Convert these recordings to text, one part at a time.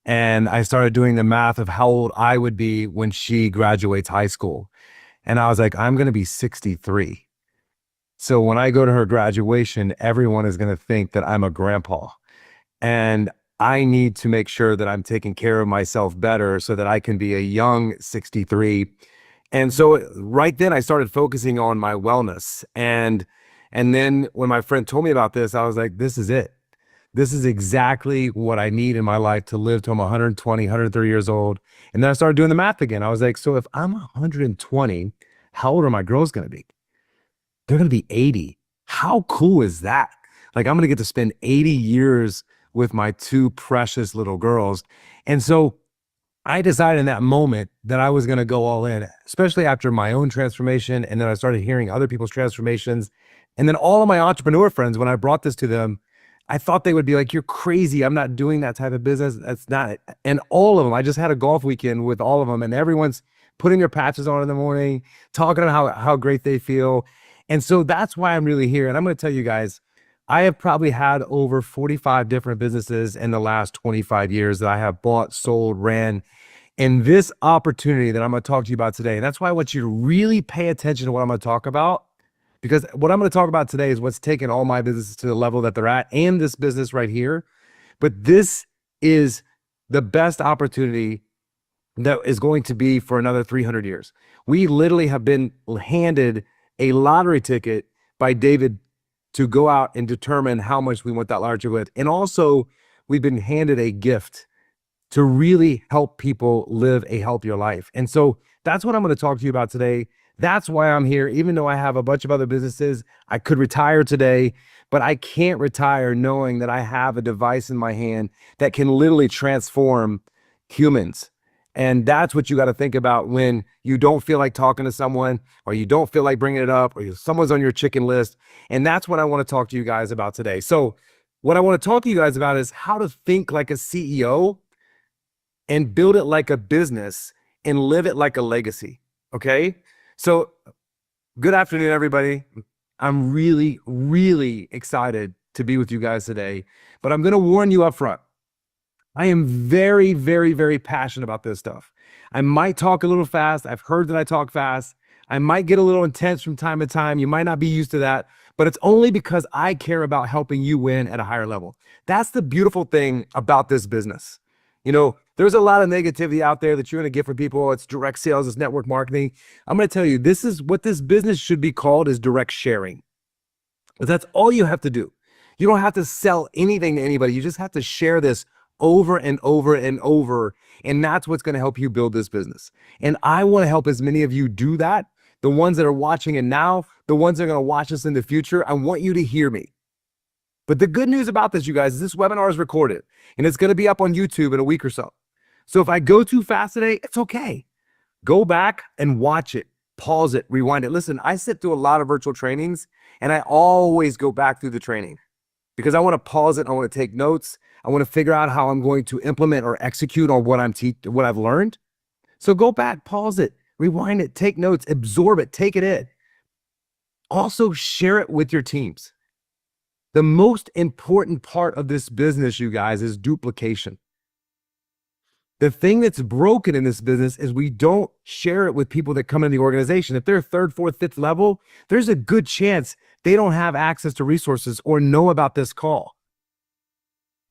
And I started doing the math of how old I would be when she graduates high school. And I was like, I'm going to be 63. So when I go to her graduation, everyone is going to think that I'm a grandpa. And I need to make sure that I'm taking care of myself better so that I can be a young 63. And so right then I started focusing on my wellness. And then when my friend told me about this, I was like, this is it. This is exactly what I need in my life to live till I'm 120, 130 years old. And then I started doing the math again. I was like, so if I'm 120, how old are my girls going to be? They're going to be 80. How cool is that? Like, I'm going to get to spend 80 years with my two precious little girls. And so I decided in that moment that I was going to go all in, especially after my own transformation. And then I started hearing other people's transformations. And then all of my entrepreneur friends, when I brought this to them, I thought they would be like, you're crazy. I'm not doing that type of business. That's not it. And all of them, I just had a golf weekend with all of them, and everyone's putting their patches on in the morning, talking about how great they feel. And so that's why I'm really here. And I'm going to tell you guys, I have probably had over 45 different businesses in the last 25 years that I have bought, sold, ran. And this opportunity that I'm going to talk to you about today, and that's why I want you to really pay attention to what I'm going to talk about, because what I'm going to talk about today is what's taken all my businesses to the level that they're at, and this business right here. But this is the best opportunity that is going to be for another 300 years. We literally have been handed a lottery ticket by David to go out and determine how much we want that lottery ticket with. And also, we've been handed a gift to really help people live a healthier life. And so that's what I'm going to talk to you about today. That's why I'm here. Even though I have a bunch of other businesses, I could retire today, but I can't retire knowing that I have a device in my hand that can literally transform humans. And that's what you got to think about when you don't feel like talking to someone, or you don't feel like bringing it up, or someone's on your chicken list. And that's what I want to talk to you guys about today. So what I want to talk to you guys about is how to think like a CEO and build it like a business and live it like a legacy. Okay. So good afternoon, everybody. I'm really, really excited to be with you guys today, but I'm going to warn you up front. I am very, very, very passionate about this stuff. I might talk a little fast. I've heard that I talk fast. I might get a little intense from time to time. You might not be used to that, but it's only because I care about helping you win at a higher level. That's the beautiful thing about this business. You know, there's a lot of negativity out there that you're going to get from people. It's direct sales, it's network marketing. I'm going to tell you, this is what this business should be called, is direct sharing. But that's all you have to do. You don't have to sell anything to anybody. You just have to share this over and over and over. And that's what's going to help you build this business. And I want to help as many of you do that. The ones that are watching it now, the ones that are going to watch us in the future, I want you to hear me. But the good news about this, you guys, is this webinar is recorded and it's going to be up on YouTube in a week or so. So if I go too fast today, it's okay. Go back and watch it, pause it, rewind it. Listen, I sit through a lot of virtual trainings and I always go back through the training because I want to pause it. I want to take notes. I want to figure out how I'm going to implement or execute on what I've learned. So go back, pause it, rewind it, take notes, absorb it, take it in. Also share it with your teams. The most important part of this business, you guys, is duplication. The thing that's broken in this business is we don't share it with people that come in the organization. If they're third, fourth, fifth level, there's a good chance they don't have access to resources or know about this call.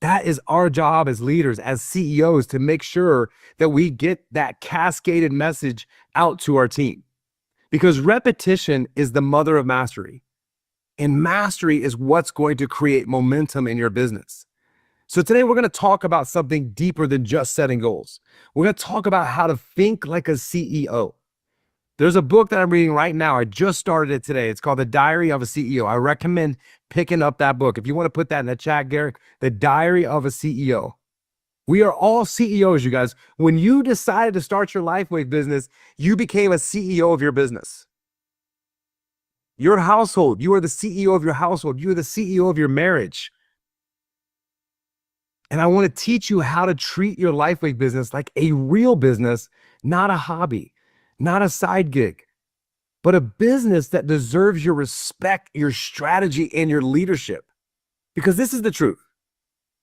That is our job as leaders, as CEOs, to make sure that we get that cascaded message out to our team. Because repetition is the mother of mastery. And mastery is what's going to create momentum in your business. So today we're going to talk about something deeper than just setting goals. We're going to talk about how to think like a CEO. There's a book that I'm reading right now. I just started it today. It's called The Diary of a CEO. I recommend picking up that book. If you want to put that in the chat, Garrett, The Diary of a CEO. We are all CEOs, you guys. When you decided to start your Lifewave business, you became a CEO of your business. Your household, you are the CEO of your household. You are the CEO of your marriage. And I want to teach you how to treat your Lifewave business like a real business, not a hobby, not a side gig, but a business that deserves your respect, your strategy, and your leadership. Because this is the truth.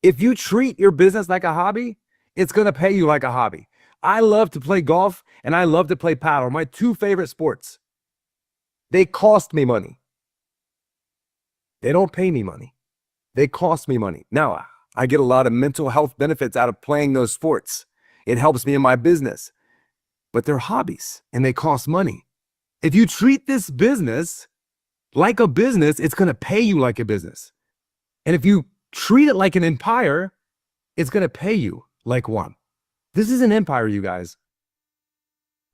If you treat your business like a hobby, It's going to pay you like a hobby. I love to play golf and I love to play paddle. My two favorite sports. They cost me money. They don't pay me money. They cost me money. Now, I get a lot of mental health benefits out of playing those sports. It helps me in my business. But they're hobbies and they cost money. If you treat this business like a business, it's going to pay you like a business. And if you treat it like an empire, it's going to pay you like one. This is an empire, you guys.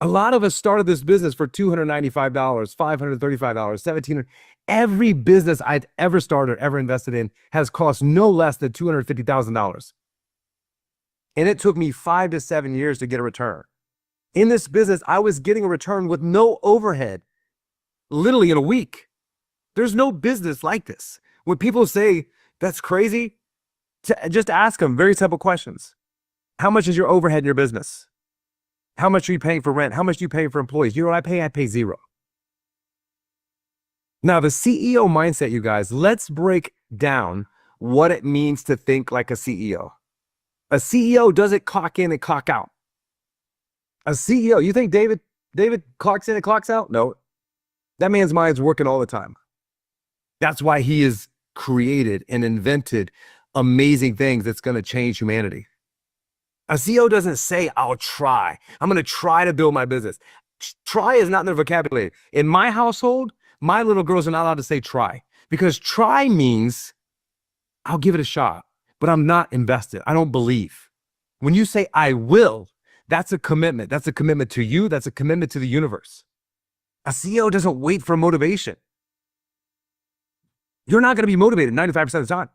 A lot of us started this business for $295, $535, $1,700. Every business I've ever started or ever invested in has cost no less than $250,000. And it took me 5 to 7 years to get a return. In this business, I was getting a return with no overhead, literally in a week. There's no business like this. When people say that's crazy, just ask them very simple questions. How much is your overhead in your business? How much are you paying for rent? How much do you pay for employees? You know what I pay? I pay zero. Now, the CEO mindset, you guys, let's break down what it means to think like a CEO. A CEO doesn't clock in and clock out. A CEO, you think David clocks in and clocks out? No. That man's mind's working all the time. That's why he has created and invented amazing things that's going to change humanity. A CEO doesn't say, I'll try. I'm going to try to build my business. Try is not in their vocabulary. In my household, my little girls are not allowed to say try, because try means I'll give it a shot, but I'm not invested. I don't believe. When you say I will, that's a commitment. That's a commitment to you. That's a commitment to the universe. A CEO doesn't wait for motivation. You're not going to be motivated 95% of the time.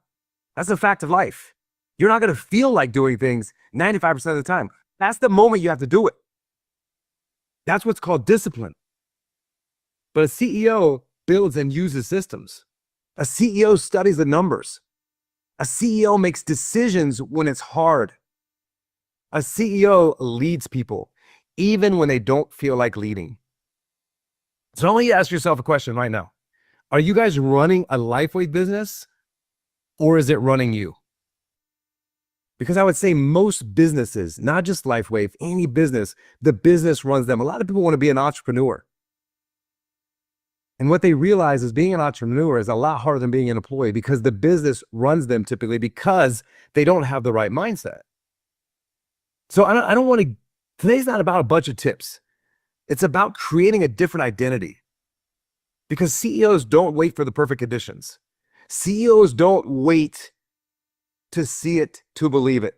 That's a fact of life. You're not going to feel like doing things 95% of the time. That's the moment you have to do it. That's what's called discipline. But a CEO builds and uses systems. A CEO studies the numbers. A CEO makes decisions when it's hard. A CEO leads people, even when they don't feel like leading. So I want you to ask yourself a question right now. Are you guys running a Lifewave business, or is it running you? Because I would say most businesses, not just Lifewave, any business, the business runs them. A lot of people want to be an entrepreneur. And what they realize is being an entrepreneur is a lot harder than being an employee, because the business runs them typically because they don't have the right mindset. So I don't want to, today's not about a bunch of tips. It's about creating a different identity. Because CEOs don't wait for the perfect conditions. CEOs don't wait to see it, to believe it.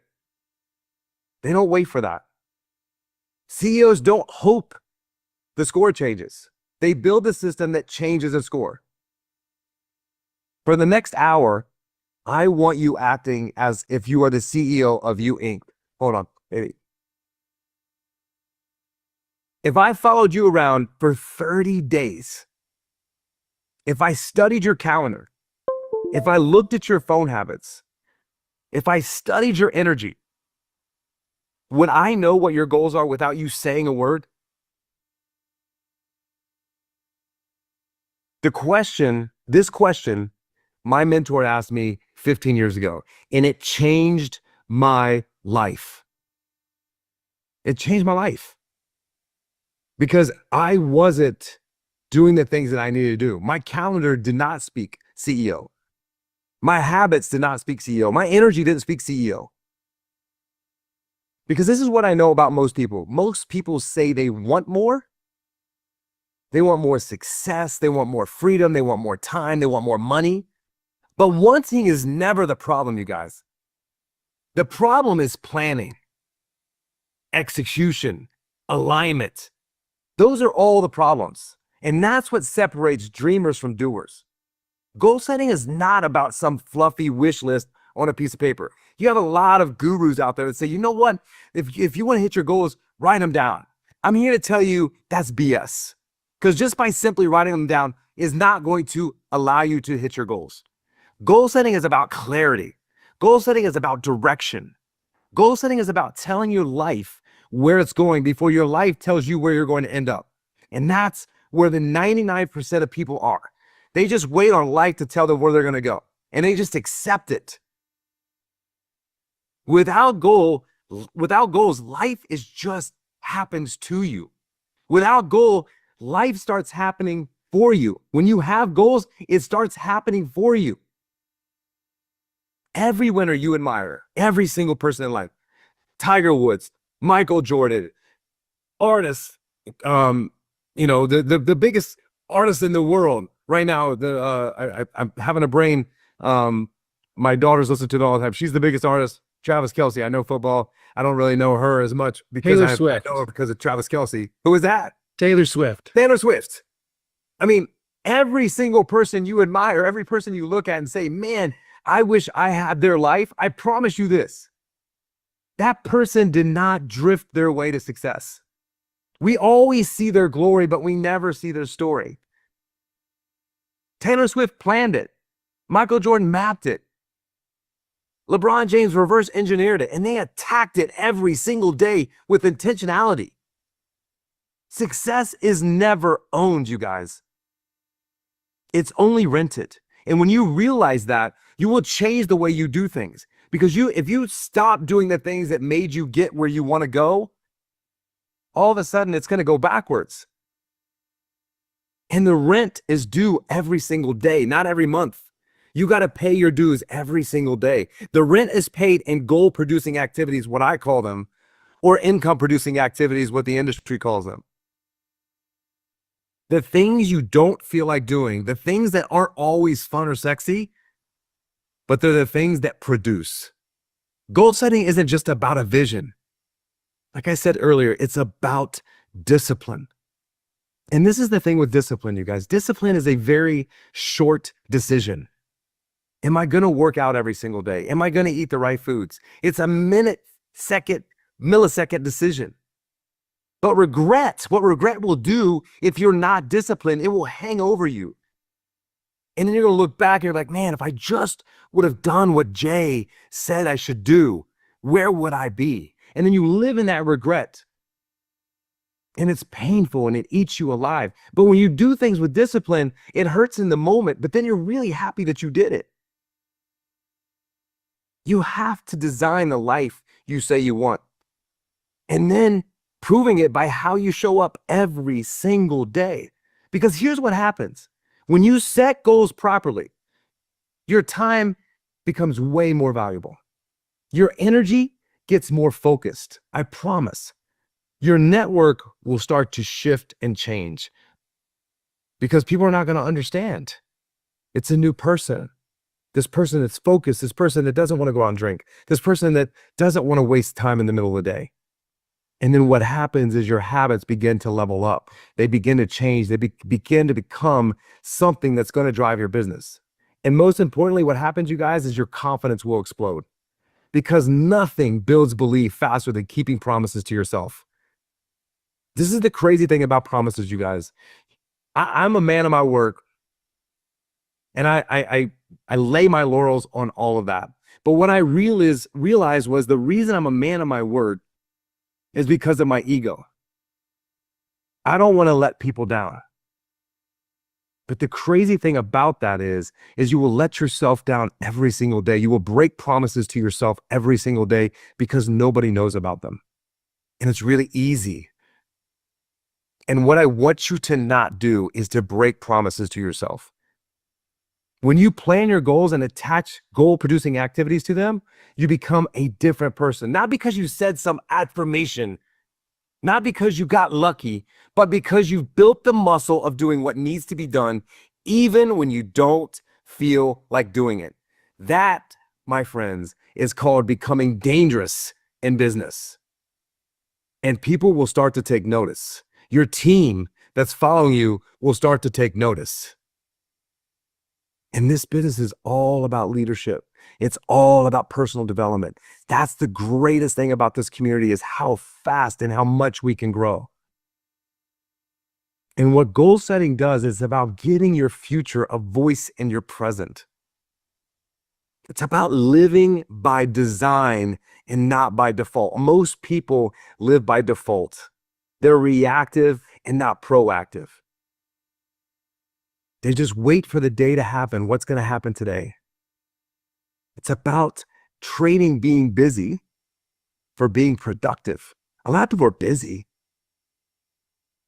They don't wait for that. CEOs don't hope the score changes. They build a system that changes a score. For the next hour, I want you acting as if you are the CEO of You Inc. Hold on, baby. If I followed you around for 30 days, if I studied your calendar, if I looked at your phone habits, if I studied your energy, would I know what your goals are without you saying a word? This question, my mentor asked me 15 years ago, and it changed my life. It changed my life because I wasn't doing the things that I needed to do. My calendar did not speak CEO. My habits did not speak CEO. My energy didn't speak CEO. Because this is what I know about most people. Most people say they want more. They want more success. They want more freedom. They want more time. They want more money. But wanting is never the problem, you guys. The problem is planning, execution, alignment. Those are all the problems. And that's what separates dreamers from doers. Goal setting is not about some fluffy wish list on a piece of paper. You have a lot of gurus out there that say, you know what? If you want to hit your goals, write them down. I'm here to tell you that's BS. Because just by simply writing them down is not going to allow you to hit your goals. Goal setting is about clarity. Goal setting is about direction. Goal setting is about telling your life where it's going before your life tells you where you're going to end up. And that's where the 99% of people are. They just wait on life to tell them where they're going to go. And they just accept it. Without goal, Without goals, life is just happens to you. Without goal, life starts happening for you. When you have goals, it starts happening for you. Every winner you admire, every single person in life, Tiger Woods, Michael Jordan, artists, the biggest artist in the world right now. I'm having a brain. My daughters listen to it all the time. She's the biggest artist, Travis Kelce. I know football. I don't really know her as much because Taylor I Swift. know her because of Travis Kelce. Who is that? Taylor Swift. Taylor Swift. I mean, every single person you admire, every person you look at and say, man, I wish I had their life. I promise you this. That person did not drift their way to success. We always see their glory, but we never see their story. Taylor Swift planned it. Michael Jordan mapped it. LeBron James reverse engineered it, and they attacked it every single day with intentionality. Success is never owned, you guys. It's only rented. And when you realize that, you will change the way you do things. Because if you stop doing the things that made you get where you want to go, all of a sudden it's going to go backwards. And the rent is due every single day, not every month. You got to pay your dues every single day. The rent is paid in goal-producing activities, what I call them, or income-producing activities, what the industry calls them. The things you don't feel like doing, the things that aren't always fun or sexy, but they're the things that produce. Goal setting isn't just about a vision. Like I said earlier, it's about discipline. And this is the thing with discipline, you guys. Discipline is a very short decision. Am I going to work out every single day? Am I going to eat the right foods? It's a millisecond decision. But what regret will do if you're not disciplined, it will hang over you. And then you're going to look back and you're like, man, if I just would have done what Jay said I should do, where would I be? And then you live in that regret. And it's painful and it eats you alive. But when you do things with discipline, it hurts in the moment, but then you're really happy that you did it. You have to design the life you say you want. And then proving it by how you show up every single day. Because here's what happens. When you set goals properly, your time becomes way more valuable. Your energy gets more focused. I promise. Your network will start to shift and change because people are not going to understand. It's a new person. This person that's focused, this person that doesn't want to go out and drink, this person that doesn't want to waste time in the middle of the day. And then what happens is your habits begin to level up. They begin to change. They begin to become something that's going to drive your business. And most importantly, what happens, you guys, is your confidence will explode because nothing builds belief faster than keeping promises to yourself. This is the crazy thing about promises, you guys. I'm a man of my word, and I lay my laurels on all of that. But what I realized was the reason I'm a man of my word is because of my ego. I don't want to let people down. But the crazy thing about that is you will let yourself down every single day. You will break promises to yourself every single day because nobody knows about them. And it's really easy. And what I want you to not do is to break promises to yourself. When you plan your goals and attach goal-producing activities to them, you become a different person. Not because you said some affirmation, not because you got lucky, but because you've built the muscle of doing what needs to be done, even when you don't feel like doing it. That, my friends, is called becoming dangerous in business. And people will start to take notice. Your team that's following you will start to take notice. And this business is all about leadership. It's all about personal development. That's the greatest thing about this community is how fast and how much we can grow. And what goal setting does is about getting your future a voice in your present. It's about living by design and not by default. Most people live by default. They're reactive and not proactive. They just wait for the day to happen. What's going to happen today? It's about trading being busy for being productive. A lot of people are busy,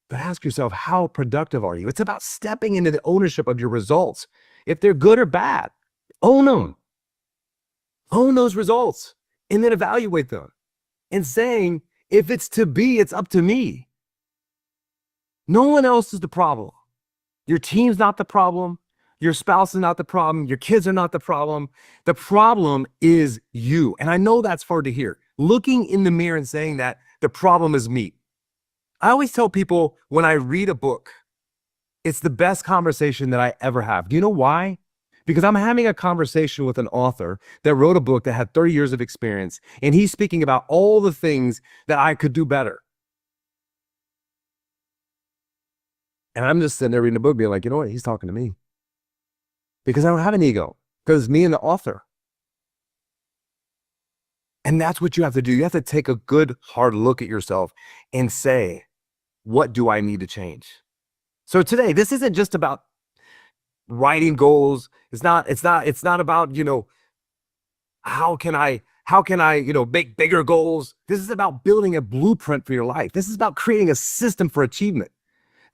but ask yourself, how productive are you? It's about stepping into the ownership of your results. If they're good or bad, own them. Own those results and then evaluate them and saying, if it's to be, it's up to me. No one else is the problem. Your team's not the problem. Your spouse is not the problem. Your kids are not the problem. The problem is you. And I know that's hard to hear. Looking in the mirror and saying that the problem is me. I always tell people when I read a book, it's the best conversation that I ever have. Do you know why? Because I'm having a conversation with an author that wrote a book that had 30 years of experience, and he's speaking about all the things that I could do better. And I'm just sitting there reading the book being like, you know what? He's talking to me. Because I don't have an ego, because it's me and the author. And that's what you have to do. You have to take a good, hard look at yourself and say, what do I need to change? So today, this isn't just about writing goals. It's not about, how can I, make bigger goals? This is about building a blueprint for your life. This is about creating a system for achievement.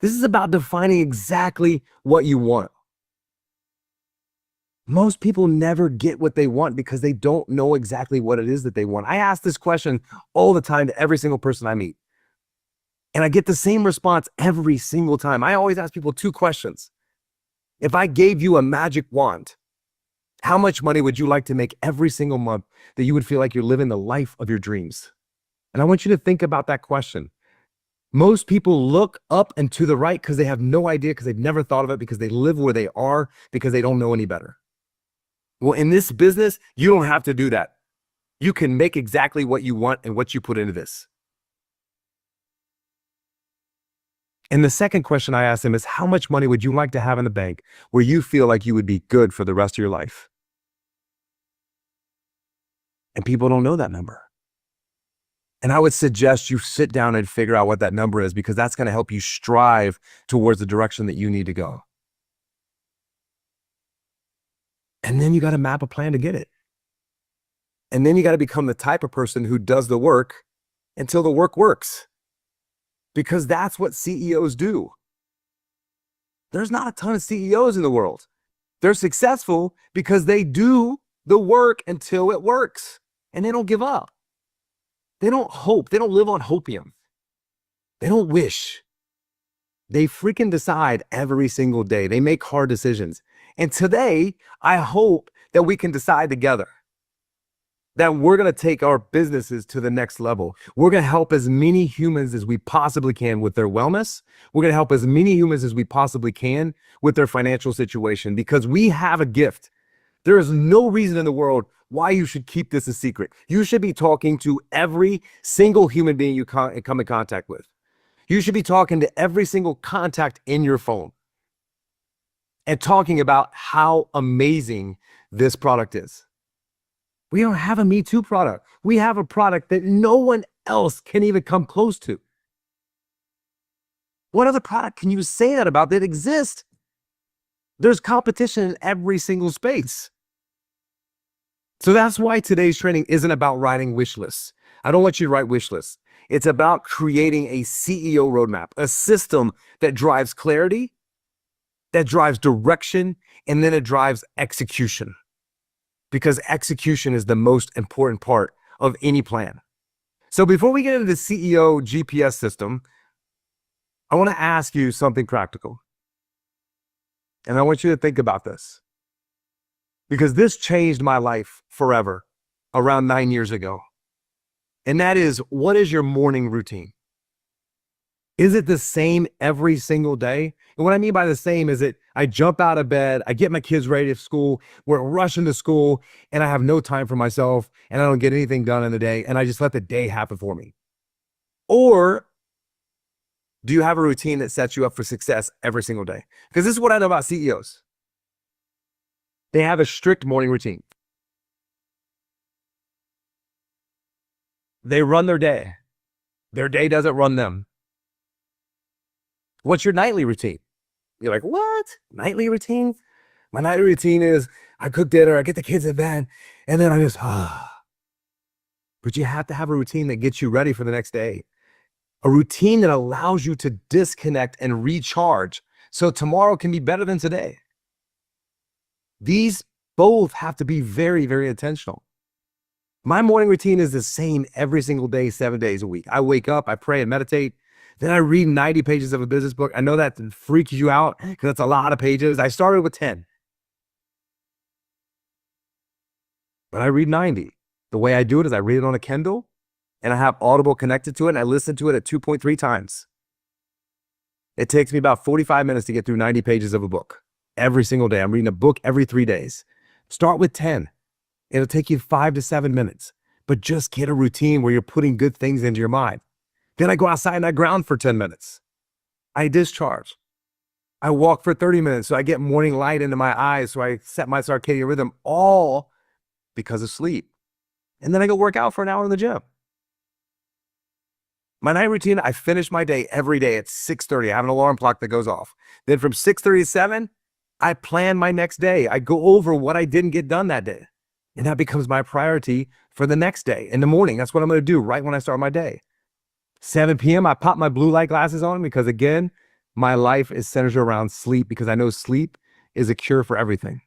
This is about defining exactly what you want. Most people never get what they want because they don't know exactly what it is that they want. I ask this question all the time to every single person I meet. And I get the same response every single time. I always ask people 2 questions. If I gave you a magic wand, how much money would you like to make every single month that you would feel like you're living the life of your dreams? And I want you to think about that question. Most people look up and to the right because they have no idea, because they've never thought of it, because they live where they are, because they don't know any better. Well, in this business, you don't have to do that. You can make exactly what you want and what you put into this. And the second question I asked him is, how much money would you like to have in the bank where you feel like you would be good for the rest of your life? And people don't know that number. And I would suggest you sit down and figure out what that number is, because that's going to help you strive towards the direction that you need to go. And then you got to map a plan to get it. And then you got to become the type of person who does the work until the work works. Because that's what CEOs do. There's not a ton of CEOs in the world. They're successful because they do the work until it works. And they don't give up. They don't hope. They don't live on hopium. They don't wish. They freaking decide every single day. They make hard decisions. And today, I hope that we can decide together that we're going to take our businesses to the next level. We're going to help as many humans as we possibly can with their wellness. We're going to help as many humans as we possibly can with their financial situation, because we have a gift. There is no reason in the world why you should keep this a secret. You should be talking to every single human being you come in contact with. You should be talking to every single contact in your phone and talking about how amazing this product is. We don't have a Me Too product. We have a product that no one else can even come close to. What other product can you say that about that exists? There's competition in every single space. So that's why today's training isn't about writing wish lists. I don't want you to write wish lists. It's about creating a CEO roadmap, a system that drives clarity, that drives direction, and then it drives execution. Because execution is the most important part of any plan. So before we get into the CEO GPS system, I want to ask you something practical. And I want you to think about this, because this changed my life forever around 9 years ago. And that is, what is your morning routine? Is it the same every single day? And what I mean by the same is that I jump out of bed, I get my kids ready for school, we're rushing to school, and I have no time for myself, and I don't get anything done in the day, and I just let the day happen for me? Or do you have a routine that sets you up for success every single day? Because this is what I know about CEOs. They have a strict morning routine. They run their day. Their day doesn't run them. What's your nightly routine? You're like, what? Nightly routine? My nightly routine is I cook dinner, I get the kids in bed, and then I just, but you have to have a routine that gets you ready for the next day. A routine that allows you to disconnect and recharge so tomorrow can be better than today. These both have to be very, very intentional. My morning routine is the same every single day, 7 days a week. I wake up, I pray and meditate. Then I read 90 pages of a business book. I know that freaks you out because that's a lot of pages. I started with 10, but I read 90. The way I do it is I read it on a Kindle and I have Audible connected to it and I listen to it at 2.3 times. It takes me about 45 minutes to get through 90 pages of a book every single day. I'm reading a book every 3 days. Start with 10. It'll take you 5 to 7 minutes, but just get a routine where you're putting good things into your mind. Then I go outside and I ground for 10 minutes. I discharge. I walk for 30 minutes so I get morning light into my eyes so I set my circadian rhythm, all because of sleep. And then I go work out for an hour in the gym. My night routine, I finish my day every day at 6:30. I have an alarm clock that goes off. Then from 6:30 to 7, I plan my next day. I go over what I didn't get done that day. And that becomes my priority for the next day in the morning. That's what I'm going to do right when I start my day. 7 p.m., I pop my blue light glasses on because, again, my life is centered around sleep because I know sleep is a cure for everything.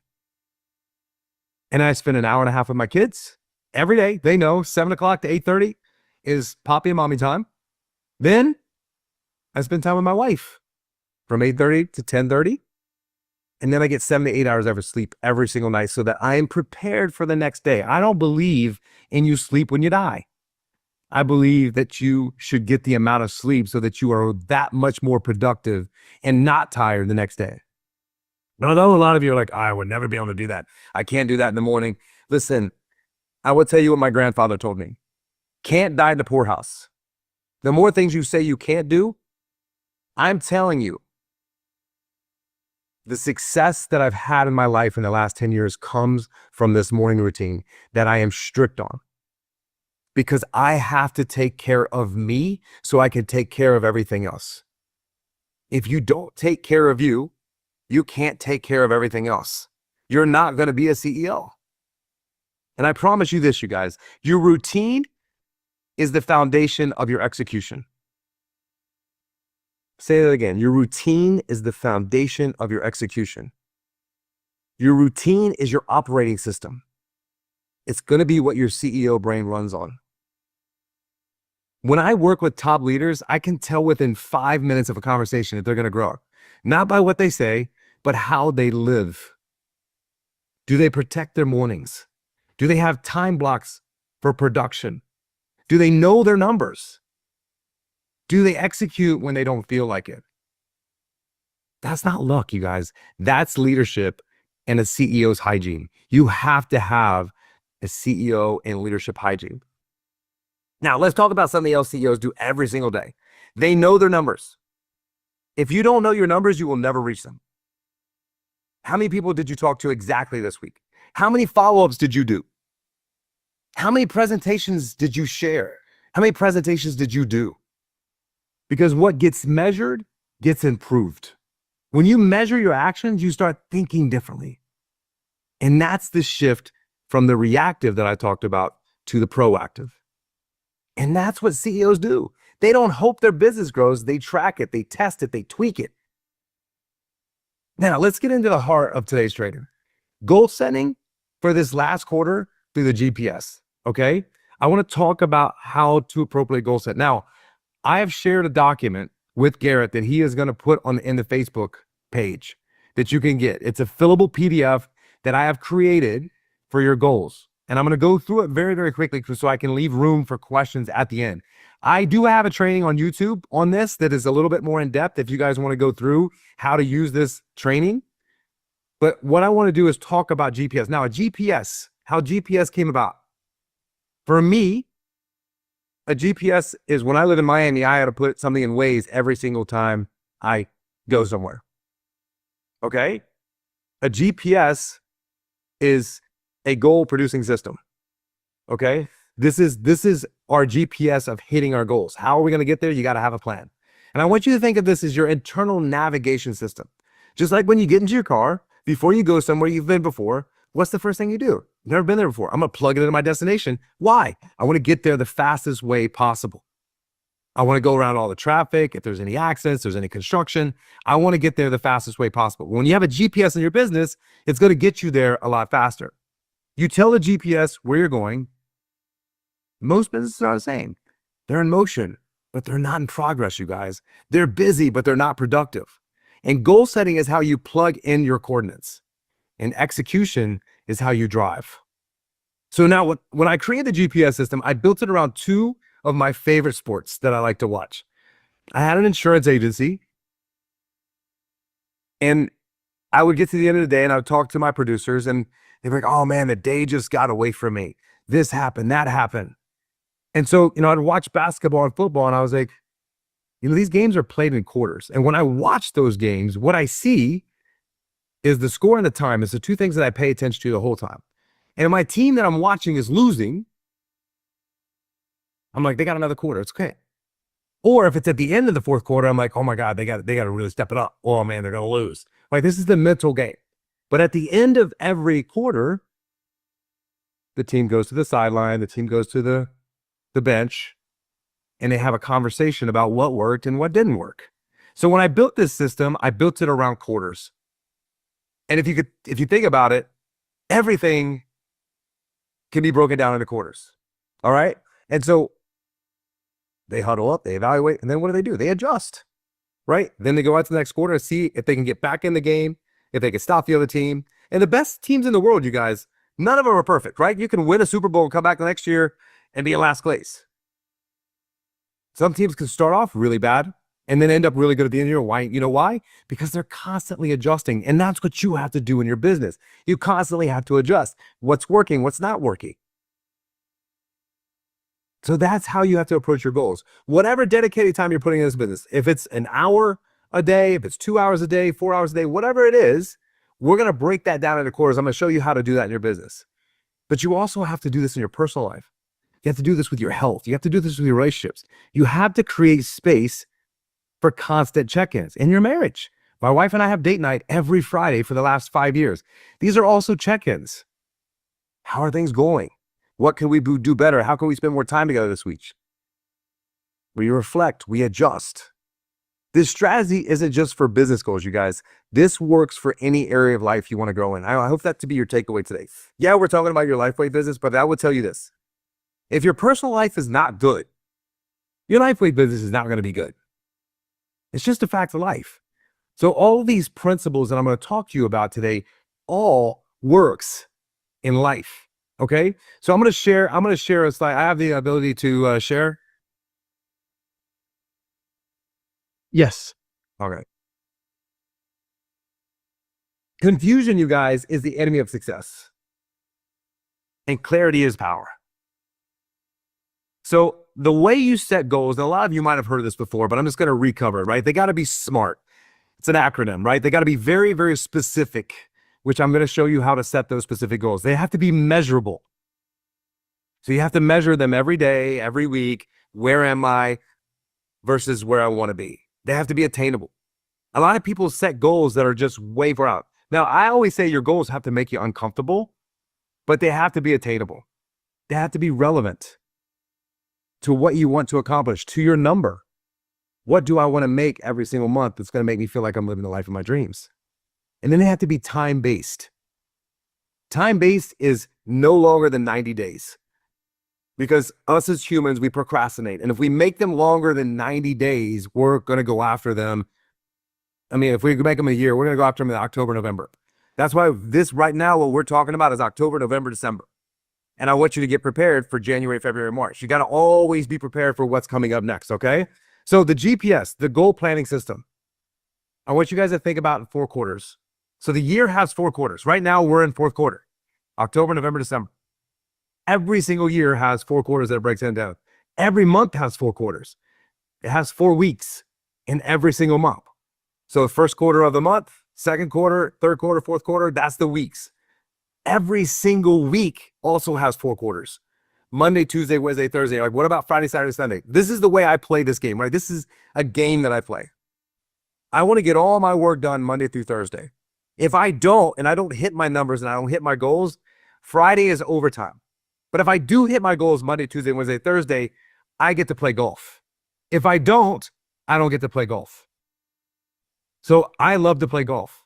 And I spend an hour and a half with my kids every day. They know 7 o'clock to 8:30 is poppy and mommy time. Then I spend time with my wife from 8:30 to 10:30. And then I get 7 to 8 hours of sleep every single night so that I am prepared for the next day. I don't believe in you sleep when you die. I believe that you should get the amount of sleep so that you are that much more productive and not tired the next day. But although a lot of you are like, I would never be able to do that. I can't do that in the morning. Listen, I will tell you what my grandfather told me. Can't die in the poorhouse. The more things you say you can't do, I'm telling you, the success that I've had in my life in the last 10 years comes from this morning routine that I am strict on. Because I have to take care of me so I can take care of everything else. If you don't take care of you, you can't take care of everything else. You're not going to be a CEO. And I promise you this, you guys, your routine is the foundation of your execution. Say that again. Your routine is the foundation of your execution. Your routine is your operating system. It's going to be what your CEO brain runs on. When I work with top leaders, I can tell within 5 minutes of a conversation if they're going to grow. Not by what they say, but how they live. Do they protect their mornings? Do they have time blocks for production? Do they know their numbers? Do they execute when they don't feel like it? That's not luck, you guys. That's leadership and a CEO's hygiene. You have to have a CEO and leadership hygiene. Now, let's talk about something else CEOs do every single day. They know their numbers. If you don't know your numbers, you will never reach them. How many people did you talk to exactly this week? How many follow-ups did you do? How many presentations did you share? How many presentations did you do? Because what gets measured gets improved. When you measure your actions, you start thinking differently. And that's the shift from the reactive that I talked about to the proactive. And that's what CEOs do. They don't hope their business grows. They track it, they test it, they tweak it. Now, let's get into the heart of today's trading. Goal setting for this last quarter through the GPS, okay? I want to talk about how to appropriately goal set. Now, I have shared a document with Garrett that he is going to put in the Facebook page that you can get. It's a fillable PDF that I have created for your goals. And I'm going to go through it very, very quickly so I can leave room for questions at the end. I do have a training on YouTube on this that is a little bit more in depth if you guys want to go through how to use this training. But what I want to do is talk about GPS. Now, how GPS came about. For me, a GPS is when I live in Miami, I had to put something in Waze every single time I go somewhere. Okay? A GPS is a goal producing system. Okay? This is our GPS of hitting our goals. How are we going to get there? You got to have a plan. And I want you to think of this as your internal navigation system. Just like when you get into your car, before you go somewhere you've been before, what's the first thing you do? Never been there before. I'm going to plug it into my destination. Why? I want to get there the fastest way possible. I want to go around all the traffic. If there's any accidents, there's any construction, I want to get there the fastest way possible. When you have a GPS in your business, it's going to get you there a lot faster. You tell the GPS where you're going. Most businesses are the same. They're in motion, but they're not in progress, you guys. They're busy, but they're not productive. And goal setting is how you plug in your coordinates. And execution is how you drive. So now when I created the GPS system, I built it around two of my favorite sports that I like to watch. I had an insurance agency, and I would get to the end of the day and I would talk to my producers and they'd be like, oh man, the day just got away from me. This happened, that happened. And so, I'd watch basketball and football and I was like, these games are played in quarters. And when I watch those games, what I see is the score and the time. It's the two things that I pay attention to the whole time. And my team that I'm watching is losing. I'm like, they got another quarter. It's okay. Or if it's at the end of the fourth quarter, I'm like, oh my God, they got to really step it up. Oh man, they're going to lose. Like, this is the mental game. But at the end of every quarter, the team goes to the sideline, the team goes to the bench, and they have a conversation about what worked and what didn't work. So when I built this system, I built it around quarters. And if you think about it, everything can be broken down into quarters. All right. And so they huddle up, they evaluate, and then what do? They adjust, right? Then they go out to the next quarter and see if they can get back in the game, if they can stop the other team. And the best teams in the world, you guys, none of them are perfect, right? You can win a Super Bowl and come back the next year and be in last place. Some teams can start off really bad and then end up really good at the end of the year. Why? You know why? Because they're constantly adjusting. And that's what you have to do in your business. You constantly have to adjust. What's working, what's not working. So that's how you have to approach your goals. Whatever dedicated time you're putting in this business, if it's an hour a day, if it's 2 hours a day, 4 hours a day, whatever it is, we're going to break that down into quarters. I'm going to show you how to do that in your business. But you also have to do this in your personal life. You have to do this with your health. You have to do this with your relationships. You have to create space for constant check-ins in your marriage. My wife and I have date night every Friday for the last 5 years. These are also check-ins. How are things going? What can we do better? How can we spend more time together this week? We reflect, we adjust. This strategy isn't just for business goals, you guys. This works for any area of life you want to grow in. I hope that to be your takeaway today. Yeah, we're talking about your Lifewave business, but I will tell you this. If your personal life is not good, your Lifewave business is not going to be good. It's just a fact of life. So all these principles that I'm going to talk to you about today all works in life. Okay, so I'm going to share a slide. I have the ability to share. Yes. Okay. Confusion, you guys, is the enemy of success. And clarity is power. So the way you set goals, and a lot of you might have heard this before, but I'm just going to recover it, right? They got to be SMART. It's an acronym, right? They got to be very, very specific, which I'm going to show you how to set those specific goals. They have to be measurable. So you have to measure them every day, every week. Where am I versus where I want to be? They have to be attainable. A lot of people set goals that are just way far out. Now, I always say your goals have to make you uncomfortable, but they have to be attainable. They have to be relevant to what you want to accomplish, to your number. What do I want to make every single month that's going to make me feel like I'm living the life of my dreams? And then they have to be time-based. Time-based is no longer than 90 days. Because us as humans, we procrastinate. And if we make them longer than 90 days, we're going to go after them. I mean, if we make them a year, we're going to go after them in October, November. That's why this right now, what we're talking about is October, November, December. And I want you to get prepared for January, February, March. You got to always be prepared for what's coming up next, okay? So the GPS, the goal planning system, I want you guys to think about in 4 quarters. So the year has 4 quarters. Right now, we're in 4th quarter, October, November, December. Every single year has 4 quarters that it breaks down. Every month has 4 quarters. It has 4 weeks in every single month. So the first quarter of the month, second quarter, third quarter, fourth quarter, that's the weeks. Every single week also has 4 quarters. Monday, Tuesday, Wednesday, Thursday. Like, what about Friday, Saturday, Sunday? This is the way I play this game, right? This is a game that I play. I want to get all my work done Monday through Thursday. If I don't, and I don't hit my numbers and I don't hit my goals, Friday is overtime. But if I do hit my goals Monday, Tuesday, Wednesday, Thursday, I get to play golf. If I don't get to play golf. So I love to play golf.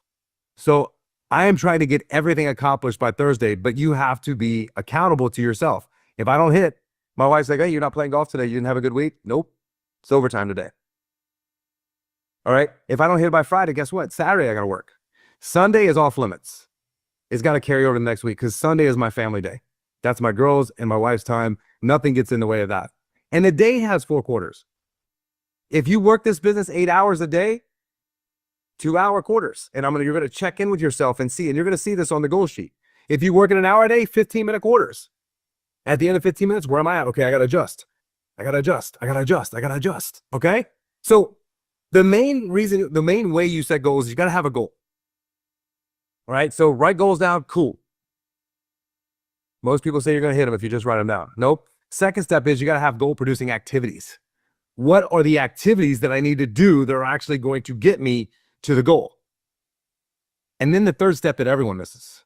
So I am trying to get everything accomplished by Thursday, but you have to be accountable to yourself. If I don't hit, my wife's like, hey, you're not playing golf today. You didn't have a good week? Nope. It's overtime today. All right. If I don't hit it by Friday, guess what? Saturday, I got to work. Sunday is off limits. It's got to carry over to the next week because Sunday is my family day. That's my girls and my wife's time. Nothing gets in the way of that. And the day has 4 quarters. If you work this business 8 hours a day, 2-hour quarters. And you're going to check in with yourself and see, and you're going to see this on the goal sheet. If you work in an hour a day, 15-minute quarters. At the end of 15 minutes, where am I at? Okay, I got to adjust. I got to adjust. I got to adjust. I got to adjust. Okay? So the main way you set goals is you got to have a goal. All right? So write goals down. Cool. Most people say you're going to hit them if you just write them down. Nope. Second step is you got to have goal producing activities. What are the activities that I need to do that are actually going to get me to the goal? And then the third step that everyone misses,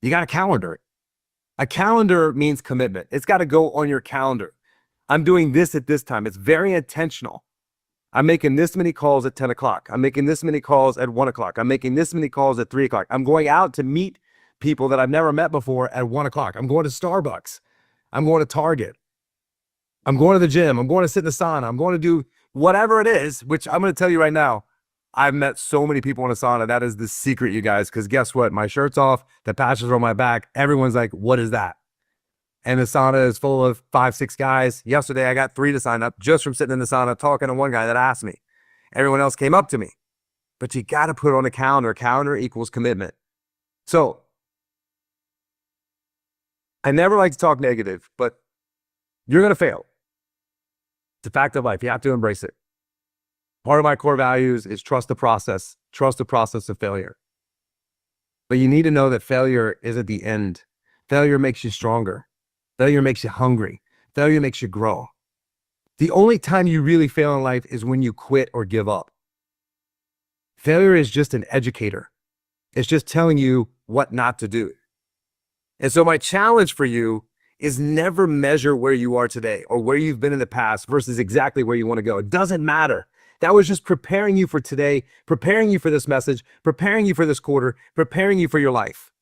you got to calendar it. A calendar means commitment. It's got to go on your calendar. I'm doing this at this time. It's very intentional. I'm making this many calls at 10 o'clock. I'm making this many calls at 1 o'clock. I'm making this many calls at 3 o'clock. I'm going out to meet people that I've never met before at 1 o'clock. I'm going to Starbucks. I'm going to Target. I'm going to the gym. I'm going to sit in the sauna. I'm going to do whatever it is, which I'm going to tell you right now, I've met so many people in a sauna. That is the secret, you guys, because guess what? My shirt's off, the patches are on my back. Everyone's like, what is that? And the sauna is full of 5, 6 guys. Yesterday, I got 3 to sign up just from sitting in the sauna talking to one guy that asked me. Everyone else came up to me. But you got to put it on the calendar. Calendar equals commitment. So I never like to talk negative, but you're going to fail. It's a fact of life. You have to embrace it. Part of my core values is trust the process of failure. But you need to know that failure isn't the end. Failure makes you stronger. Failure makes you hungry. Failure makes you grow. The only time you really fail in life is when you quit or give up. Failure is just an educator. It's just telling you what not to do. And so my challenge for you is never measure where you are today or where you've been in the past versus exactly where you want to go. It doesn't matter. That was just preparing you for today, preparing you for this message, preparing you for this quarter, preparing you for your life.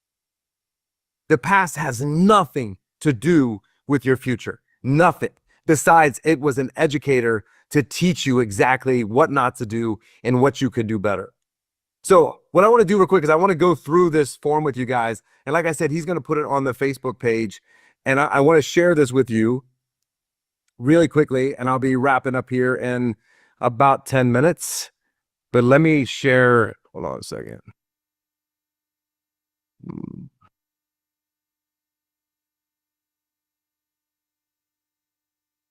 The past has nothing to do with your future. Nothing. Besides, it was an educator to teach you exactly what not to do and what you could do better. So what I want to do real quick is I want to go through this form with you guys. And like I said, he's going to put it on the Facebook page. And I want to share this with you really quickly. And I'll be wrapping up here in about 10 minutes. But let me share. Hold on a second.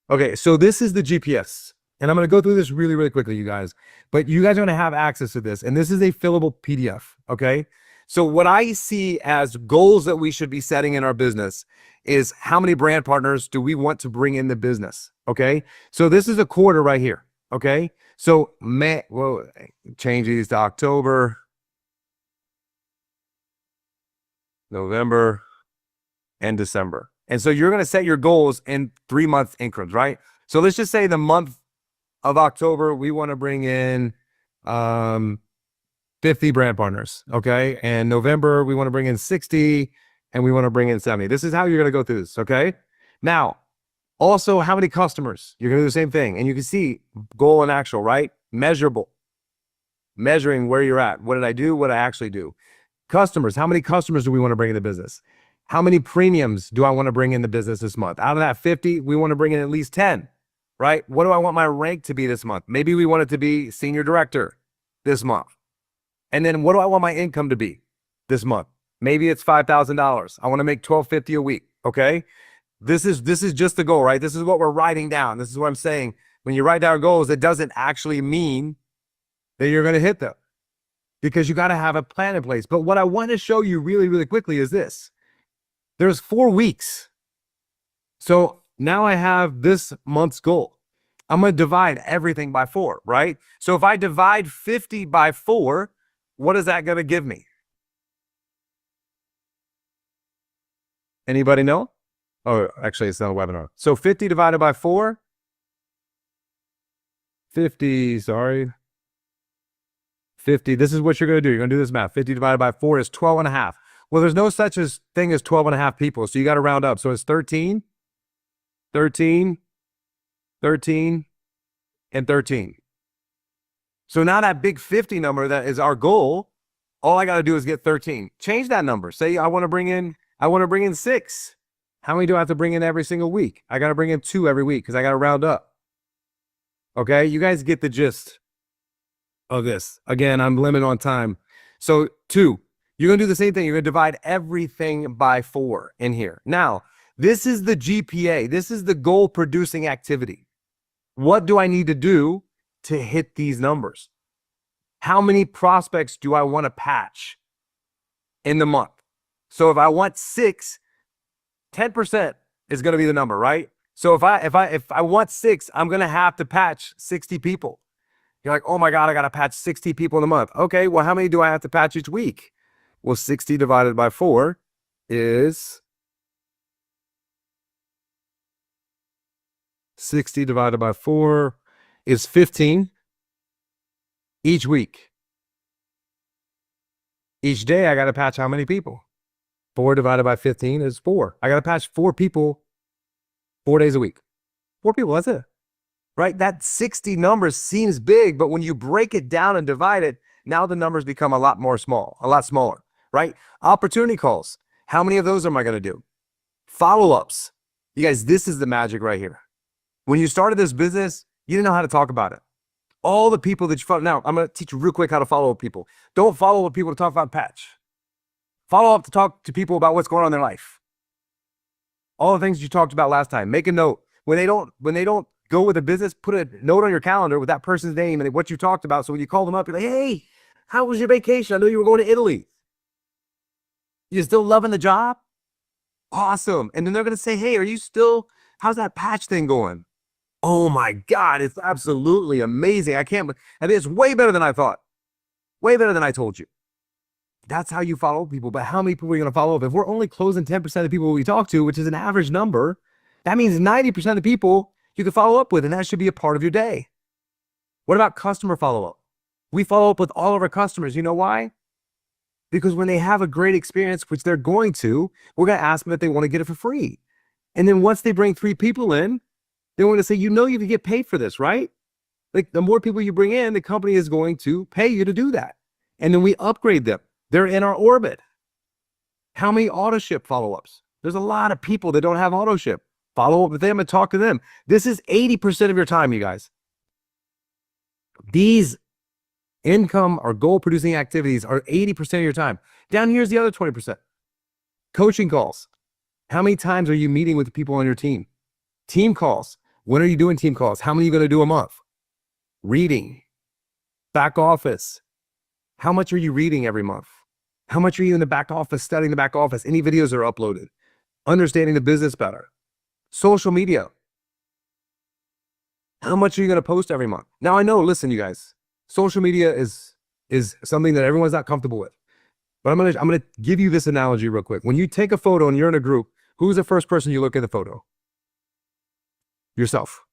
Okay, so this is the GPS. And I'm going to go through this really, really quickly, you guys. But you guys are going to have access to this. And this is a fillable PDF, okay? So what I see as goals that we should be setting in our business is how many brand partners do we want to bring in the business, okay? So this is a quarter right here, okay? So change these to October, November, and December. And so you're going to set your goals in 3-month increments, right? So let's just say the month of October, we want to bring in 50 brand partners, okay? And November, we want to bring in 60, and we want to bring in 70. This is how you're going to go through this, okay? Now, also, how many customers? You're going to do the same thing. And you can see goal and actual, right? Measurable. Measuring where you're at. What did I do? What did I actually do? Customers. How many customers do we want to bring in the business? How many premiums do I want to bring in the business this month? Out of that 50, we want to bring in at least 10, right? What do I want my rank to be this month? Maybe we want it to be senior director this month. And then what do I want my income to be this month? Maybe it's $5,000. I want to make $1,250 a week, okay? This is just the goal, right? This is what we're writing down. This is what I'm saying. When you write down goals, it doesn't actually mean that you're going to hit them because you got to have a plan in place. But what I want to show you really, really quickly is this. There's 4 weeks. So now I have this month's goal. I'm going to divide everything by 4, right? So if I divide 50 by 4, what is that going to give me? Anybody know? Oh, actually, it's not a webinar. So 50 divided by 4. 50, sorry. 50. This is what you're going to do. You're going to do this math. 50 divided by 4 is 12 and a half. Well, there's no such thing as 12 and a half people. So you got to round up. So it's 13, 13, 13, and 13. So now that big 50 number that is our goal, all I got to do is get 13. Change that number. Say I want to bring in 6. How many do I have to bring in every single week? I got to bring in 2 every week because I got to round up. Okay, you guys get the gist of this. Again, I'm limited on time. So 2, you're going to do the same thing. You're going to divide everything by 4 in here. Now, this is the GPA. This is the goal producing activity. What do I need to do to hit these numbers? How many prospects do I want to patch in the month? So if I want 6, 10% is going to be the number, right? So if I want 6, I'm going to have to patch 60 people. You're like, oh my God, I got to patch 60 people in a month. Okay, well, how many do I have to patch each week? Well, 60 divided by 4 is 60 divided by 4 is 15 each week. Each day, I got to patch how many people? 4 divided by 15 is 4. I got to patch 4 people 4 days a week. 4 people, that's it. Right? That 60 numbers seems big, but when you break it down and divide it, now the numbers become a lot smaller, right? Opportunity calls. How many of those am I going to do? Follow-ups. You guys, this is the magic right here. When you started this business, you didn't know how to talk about it. All the people that you follow. Now, I'm going to teach you real quick how to follow up people. Don't follow up people to talk about patch. Follow up to talk to people about what's going on in their life. All the things you talked about last time. Make a note. When they don't go with a business, put a note on your calendar with that person's name and what you talked about. So when you call them up, you're like, hey, how was your vacation? I know you were going to Italy. You still loving the job? Awesome. And then they're going to say, hey, how's that patch thing going? Oh my God, it's absolutely amazing. I think it's way better than I thought. Way better than I told you. That's how you follow people. But how many people are you going to follow up? If we're only closing 10% of the people we talk to, which is an average number, that means 90% of the people you can follow up with, and that should be a part of your day. What about customer follow-up? We follow up with all of our customers. You know why? Because when they have a great experience, which they're going to, we're going to ask them if they want to get it for free. And then once they bring 3 people in, they want to say, you can get paid for this, right? Like the more people you bring in, the company is going to pay you to do that. And then we upgrade them. They're in our orbit. How many auto ship follow-ups? There's a lot of people that don't have auto ship. Follow up with them and talk to them. This is 80% of your time, you guys. These income or goal producing activities are 80% of your time. Down here's the other 20%. Coaching calls. How many times are you meeting with the people on your team? Team calls. When are you doing team calls? How many are you going to do a month? Reading. Back office. How much are you reading every month? How much are you in the back office studying the back office? Any videos are uploaded. Understanding the business better. Social media. How much are you going to post every month? Now I know, listen, you guys, social media is something that everyone's not comfortable with. But I'm going to give you this analogy real quick. When you take a photo and you're in a group, who's the first person you look at the photo? Yourself.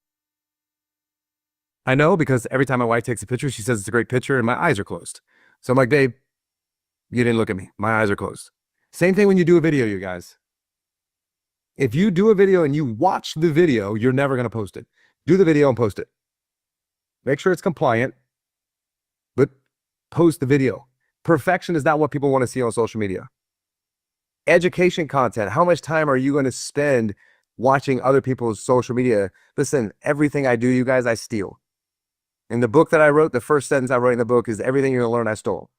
I know because every time my wife takes a picture, she says it's a great picture and my eyes are closed. So I'm like, babe, you didn't look at me. My eyes are closed. Same thing when you do a video, you guys. If you do a video and you watch the video, you're never going to post it. Do the video and post it. Make sure it's compliant, but post the video. Perfection is not what people want to see on social media. Education content. How much time are you going to spend watching other people's social media? Listen, everything I do, you guys, I steal. In the book that I wrote, the first sentence I wrote in the book is everything you're going to learn, I stole.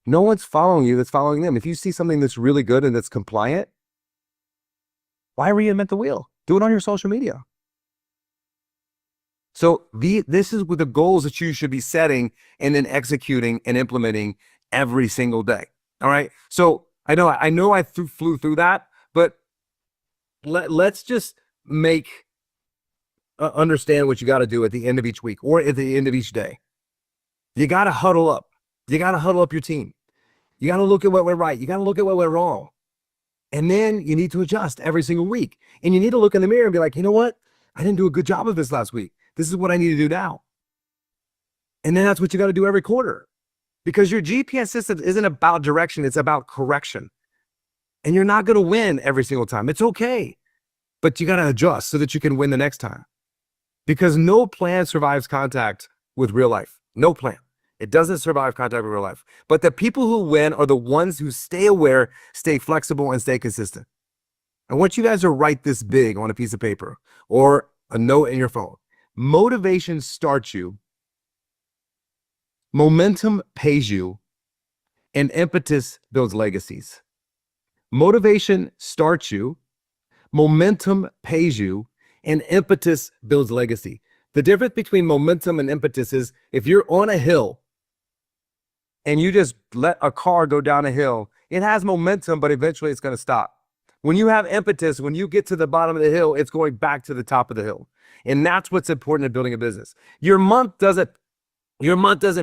No one's following you that's following them. If you see something that's really good and that's compliant, why reinvent the wheel? Do it on your social media. So this is with the goals that you should be setting and then executing and implementing every single day. All right. So I know I flew through that, but let's just understand what you got to do at the end of each week or at the end of each day. You got to huddle up. You got to huddle up your team. You got to look at what went right. You got to look at what went wrong. And then you need to adjust every single week. And you need to look in the mirror and be like, you know what? I didn't do a good job of this last week. This is what I need to do now. And then that's what you got to do every quarter, because your GPS system isn't about direction. It's about correction. And you're not going to win every single time. It's okay, but you got to adjust so that you can win the next time, because no plan survives contact with real life. No plan. It doesn't survive contact with real life. But the people who win are the ones who stay aware, stay flexible, and stay consistent. I want you guys to write this big on a piece of paper or a note in your phone. Motivation starts you. Momentum pays you, and impetus builds legacies. Motivation starts you, momentum pays you, and impetus builds legacy. The difference between momentum and impetus is if you're on a hill and you just let a car go down a hill, it has momentum, but eventually it's going to stop. When you have impetus, when you get to the bottom of the hill, it's going back to the top of the hill. And that's what's important in building a business. Your month doesn't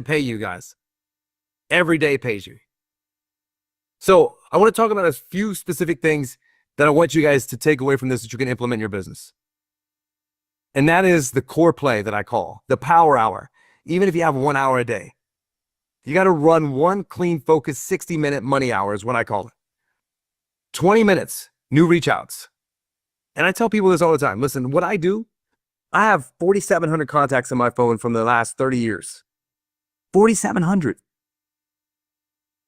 pay you guys. Every day pays you. So I want to talk about a few specific things that I want you guys to take away from this that you can implement in your business. And that is the core play that I call the power hour. Even if you have 1 hour a day, you got to run one clean, focused 60-minute money hour is what I call it. 20 minutes, new reach outs. And I tell people this all the time. Listen, what I do, I have 4,700 contacts on my phone from the last 30 years. 4,700.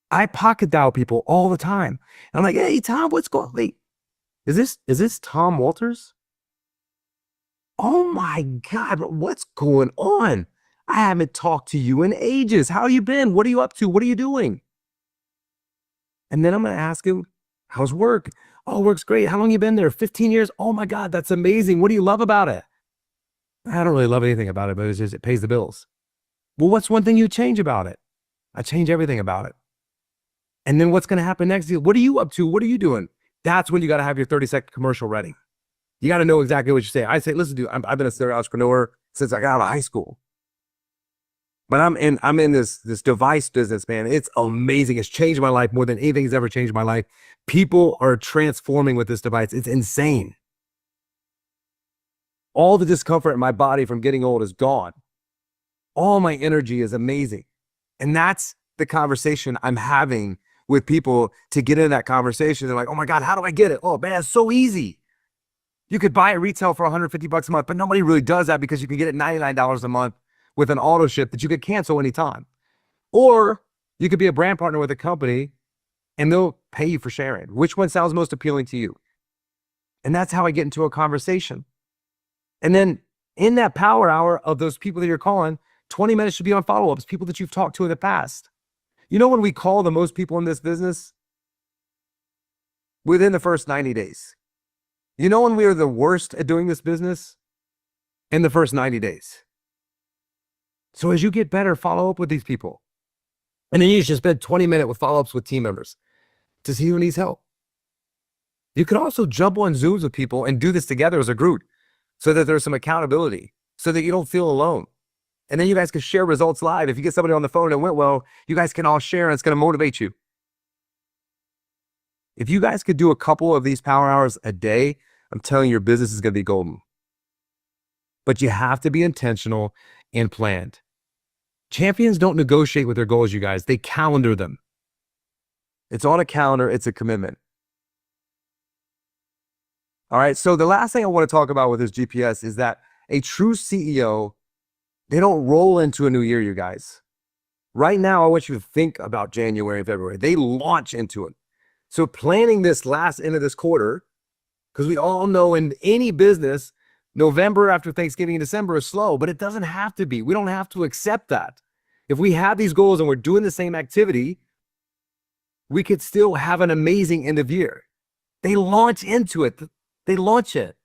I pocket dial people all the time. And I'm like, hey, Tom, what's going on? Wait, is this Tom Walters? Oh my God, what's going on? I haven't talked to you in ages. How you been? What are you up to? What are you doing? And then I'm going to ask him, how's work? Oh, work's great. How long you been there? 15 years. Oh my God, that's amazing. What do you love about it? I don't really love anything about it, but it's just, it pays the bills. Well, what's one thing you change about it? I change everything about it. And then what's going to happen next? What are you up to? What are you doing? That's when you got to have your 30-second commercial ready. You got to know exactly what you say. I say, listen, dude, I've been a serial entrepreneur since I got out of high school. But I'm in this device business, man. It's amazing. It's changed my life more than anything's ever changed my life. People are transforming with this device. It's insane. All the discomfort in my body from getting old is gone. All my energy is amazing. And that's the conversation I'm having with people to get into that conversation. They're like, oh my God, how do I get it? Oh man, it's so easy. You could buy it retail for $150 a month, but nobody really does that because you can get it $99 a month with an auto ship that you could cancel anytime. Or you could be a brand partner with a company and they'll pay you for sharing. Which one sounds most appealing to you? And that's how I get into a conversation. And then in that power hour of those people that you're calling, 20 minutes should be on follow-ups, people that you've talked to in the past. You know when we call the most people in this business? Within the first 90 days. You know when we are the worst at doing this business? In the first 90 days. So as you get better, follow up with these people. And then you should spend 20 minutes with follow-ups with team members to see who needs help. You could also jump on Zooms with people and do this together as a group so that there's some accountability, so that you don't feel alone. And then you guys can share results live. If you get somebody on the phone and it went well, you guys can all share and it's going to motivate you. If you guys could do a couple of these power hours a day, I'm telling you, your business is going to be golden. But you have to be intentional and planned. Champions don't negotiate with their goals, you guys. They calendar them. It's on a calendar. It's a commitment. All right. So the last thing I want to talk about with this GPS is that a true CEO, they don't roll into a new year, you guys. Right now, I want you to think about January and February. They launch into it. So planning this last end of this quarter, because we all know in any business, November after Thanksgiving and December is slow, but it doesn't have to be. We don't have to accept that. If we have these goals and we're doing the same activity, we could still have an amazing end of year. They launch into it. They launch it.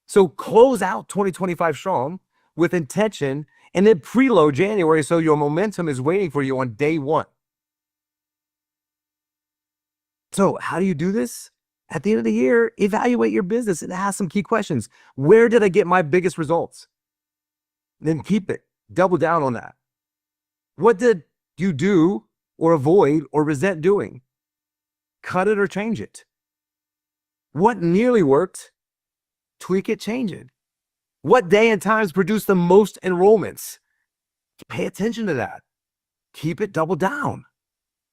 So close out 2025 strong with intention and then preload January so your momentum is waiting for you on day one. So how do you do this? At the end of the year, evaluate your business and ask some key questions. Where did I get my biggest results? Then keep it. Double down on that. What did you do or avoid or resent doing? Cut it or change it. What nearly worked? Tweak it, change it. What day and times produce the most enrollments? Pay attention to that. Keep it, double down.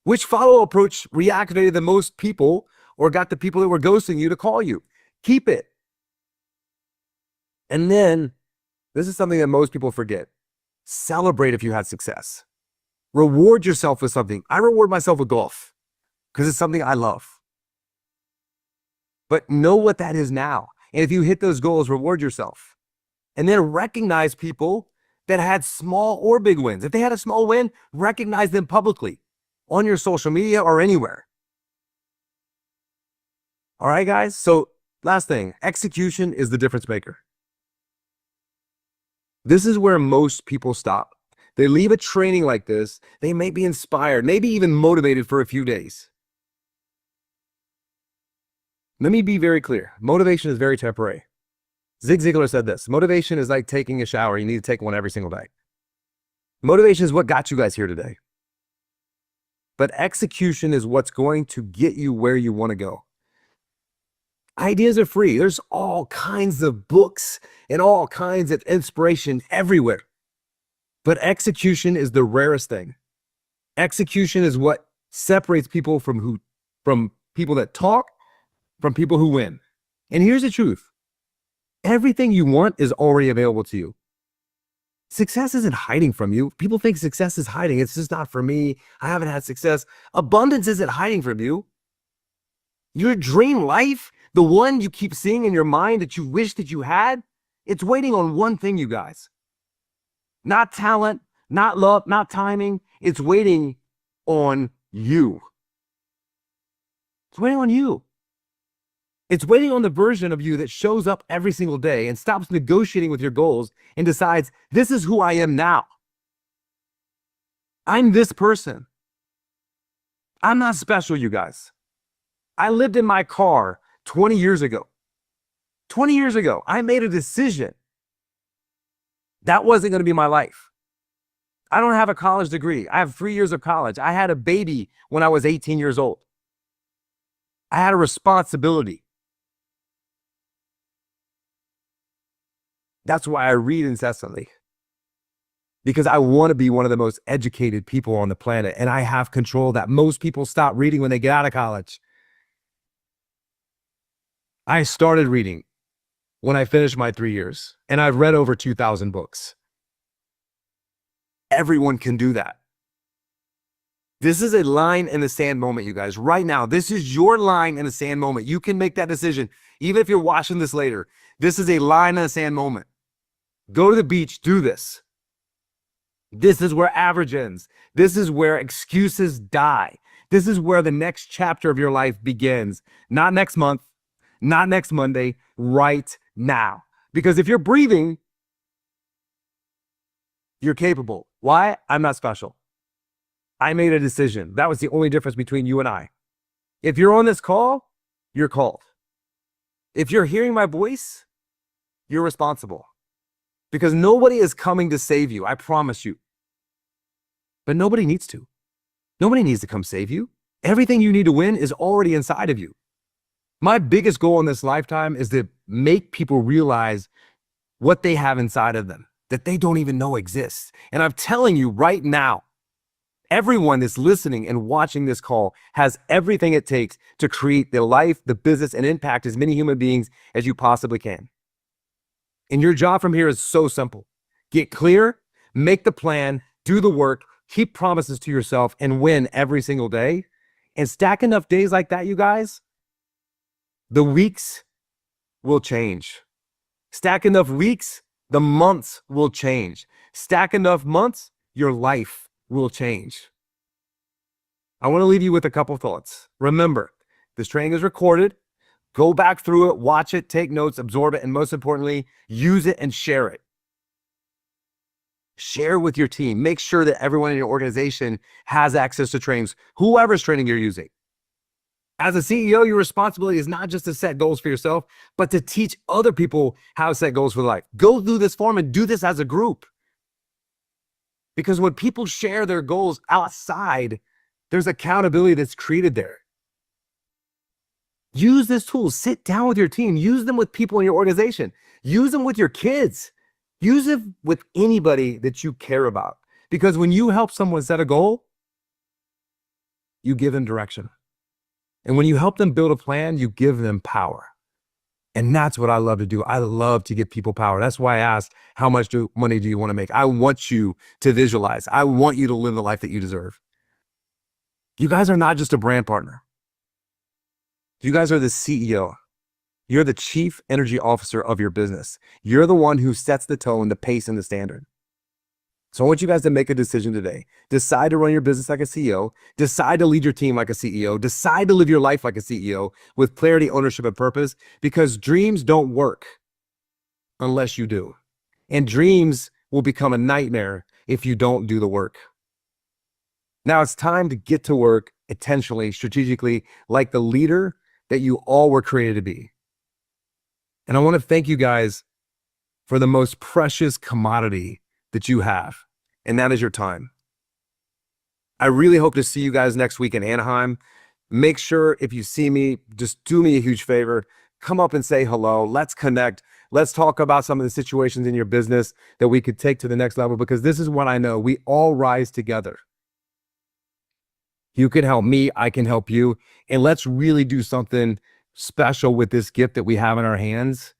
Which follow approach reactivated the most people or got the people that were ghosting you to call you? Keep it. And then, this is something that most people forget. Celebrate if you had success. Reward yourself with something. I reward myself with golf because it's something I love. But know what that is now. And if you hit those goals, reward yourself. And then recognize people that had small or big wins. If they had a small win, recognize them publicly on your social media or anywhere. All right, guys? So last thing, execution is the difference maker. This is where most people stop. They leave a training like this. They may be inspired, maybe even motivated for a few days. Let me be very clear. Motivation is very temporary. Zig Ziglar said this: motivation is like taking a shower. You need to take one every single day. Motivation is what got you guys here today. But execution is what's going to get you where you want to go. Ideas are free. There's all kinds of books and all kinds of inspiration everywhere. But execution is the rarest thing. Execution is what separates people from people that talk, from people who win. And here's the truth. Everything you want is already available to you. Success isn't hiding from you. People think success is hiding. It's just not for me. I haven't had success. Abundance isn't hiding from you. Your dream life, the one you keep seeing in your mind that you wish that you had, it's waiting on one thing, you guys. Not talent, not love, not timing. It's waiting on you. It's waiting on you. It's waiting on the version of you that shows up every single day and stops negotiating with your goals and decides, this is who I am now. I'm this person. I'm not special, you guys. I lived in my car 20 years ago. 20 years ago, I made a decision. That wasn't going to be my life. I don't have a college degree. I have 3 years of college. I had a baby when I was 18 years old. I had a responsibility. That's why I read incessantly. Because I want to be one of the most educated people on the planet. And I have control that. Most people stop reading when they get out of college. I started reading when I finished my 3 years. And I've read over 2,000 books. Everyone can do that. This is a line in the sand moment, you guys. Right now, this is your line in the sand moment. You can make that decision. Even if you're watching this later, this is a line in the sand moment. Go to the beach, do this. This is where average ends. This is where excuses die. This is where the next chapter of your life begins. Not next month, not next Monday, right now. Because if you're breathing, you're capable. Why? I'm not special. I made a decision. That was the only difference between you and I. If you're on this call, you're called. If you're hearing my voice, you're responsible. Because nobody is coming to save you, I promise you. But nobody needs to. Nobody needs to come save you. Everything you need to win is already inside of you. My biggest goal in this lifetime is to make people realize what they have inside of them that they don't even know exists. And I'm telling you right now, everyone that's listening and watching this call has everything it takes to create the life, the business, and impact as many human beings as you possibly can. And your job from here is so simple. Get clear, make the plan, do the work, keep promises to yourself, and win every single day. And stack enough days like that, you guys, the weeks will change. Stack enough weeks, the months will change. Stack enough months, your life will change. I want to leave you with a couple thoughts. Remember, this training is recorded. Go back through it, watch it, take notes, absorb it, and most importantly, use it and share it. Share with your team. Make sure that everyone in your organization has access to trainings, whoever's training you're using. As a CEO, your responsibility is not just to set goals for yourself, but to teach other people how to set goals for life. Go through this form and do this as a group. Because when people share their goals outside, there's accountability that's created there. Use this tool. Sit down with your team. Use them with people in your organization. Use them with your kids. Use it with anybody that you care about. Because when you help someone set a goal, you give them direction. And when you help them build a plan, you give them power. And that's what I love to do. I love to give people power. That's why I asked, how much money do you want to make? I want you to visualize. I want you to live the life that you deserve. You guys are not just a brand partner. You guys are the CEO. You're the chief energy officer of your business. You're the one who sets the tone, the pace, and the standard. So I want you guys to make a decision today. Decide to run your business like a CEO. Decide to lead your team like a CEO. Decide to live your life like a CEO with clarity, ownership, and purpose, because dreams don't work unless you do. And dreams will become a nightmare if you don't do the work. Now it's time to get to work intentionally, strategically, like the leader that you all were created to be. And I want to thank you guys for the most precious commodity that you have, and that is your time. I really hope to see you guys next week in Anaheim. Make sure if you see me, just do me a huge favor. Come up and say hello. Let's connect. Let's talk about some of the situations in your business that we could take to the next level, because this is what I know. We all rise together. You can help me, I can help you. And let's really do something special with this gift that we have in our hands.